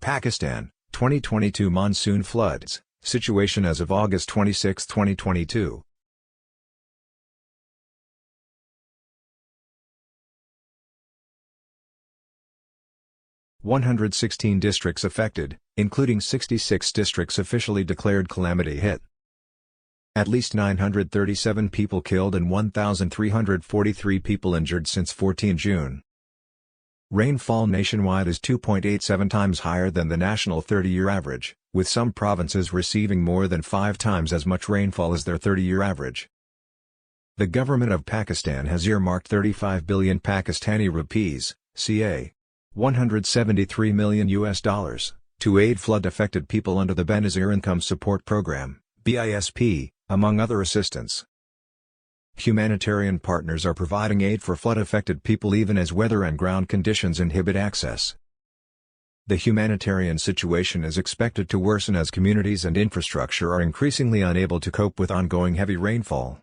Pakistan, 2022 monsoon floods, situation as of August 26, 2022. "116 districts affected, including 66 districts officially declared calamity hit. At least 937 people killed and 1,343 people injured since 14 June. Rainfall nationwide is 2.87 times higher than the national 30-year average, with some provinces receiving more than 5 times as much rainfall as their 30-year average. The government of Pakistan has earmarked 35 billion Pakistani rupees, ca. $173 million to aid flood-affected people under the Benazir Income Support Program, BISP, among other assistance. Humanitarian partners are providing aid for flood-affected people even as weather and ground conditions inhibit access. The humanitarian situation is expected to worsen as communities and infrastructure are increasingly unable to cope with ongoing heavy rainfall.